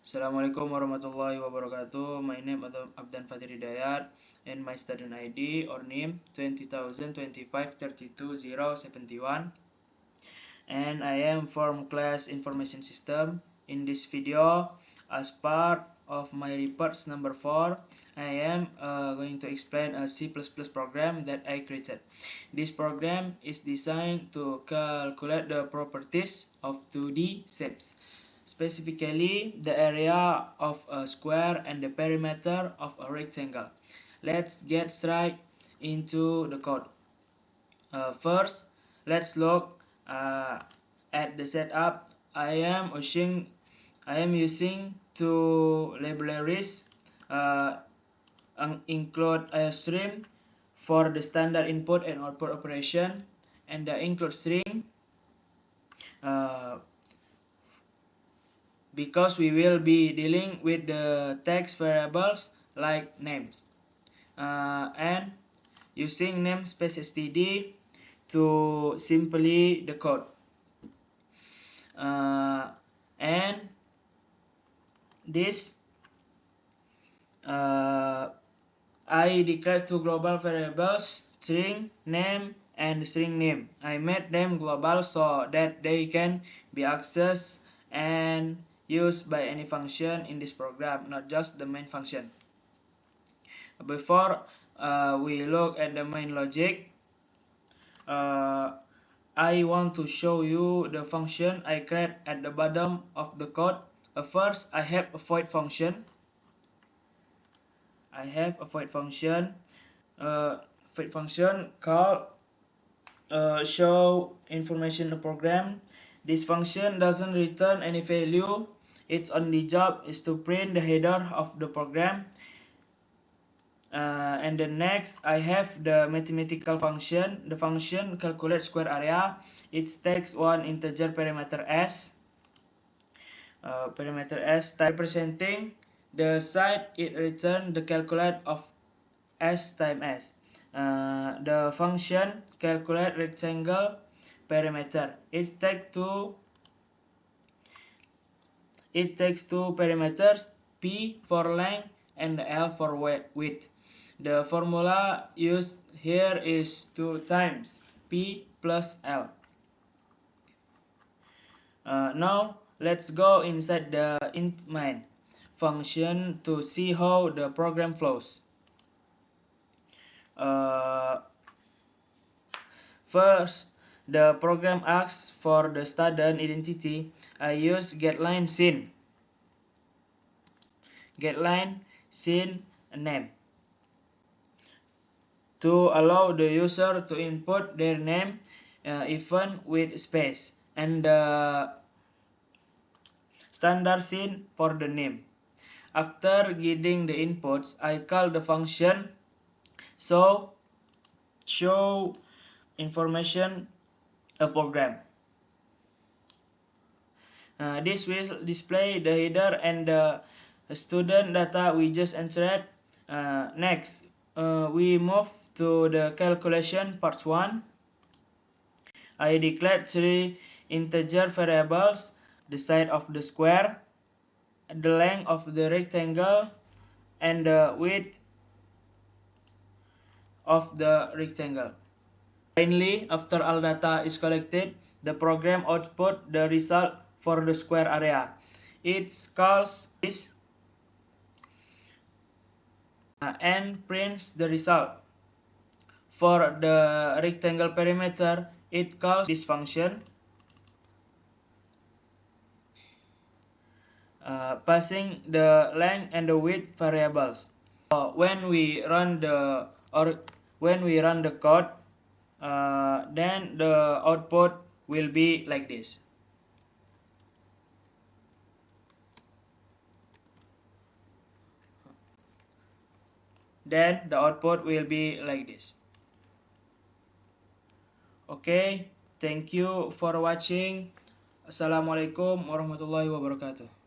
Assalamualaikum warahmatullahi wabarakatuh. My name is Abdan Fatir Hidayat and my student ID or name 20025322071 and I am from class information system. In this video, as part of my reports number 4, I am going to explain a C++ program that I created. This program is designed to calculate the properties of 2D shapes, specifically the area of a square and the perimeter of a rectangle. Let's get straight into the code. First, let's look at the setup. I am using two libraries, include IOStream for the standard input and output operation, and the include string because we will be dealing with the text variables like names, and using namespace std to simply the code, and this I declared two global variables, string name and string name. I made them global so that they can be accessed and used by any function in this program, not just the main function. Before we look at the main logic, I want to show you the function I create at the bottom of the code. First, I have a void function. Void function called show information program. This function doesn't return any value. Its only job is to print the header of the program. And then next, I have the mathematical function. The function calculate square area. It takes one integer perimeter s. Representing the side, it returns the calculate of s times s. The function calculate rectangle perimeter. It takes two perimeters, p for length and L for width. The formula used here is 2 times p plus L. Now let's go inside the int main function to see how the program flows. First, the program asks for the student identity. I use getLine scene name to allow the user to input their name even with space, and the standard scene for the name. After getting the inputs, I call the function show information program. This will display the header and the student data we just entered. Next, we move to the calculation part 1. I declared 3 integer variables: the side of the square, the length of the rectangle, and the width of the rectangle. Finally, after all data is collected, the program outputs the result for the square area. It calls this and prints the result. For the rectangle perimeter, it calls this function, passing the length and the width variables. When we run the code, then the output will be like this. Okay, thank you for watching. Assalamualaikum warahmatullahi wabarakatuh.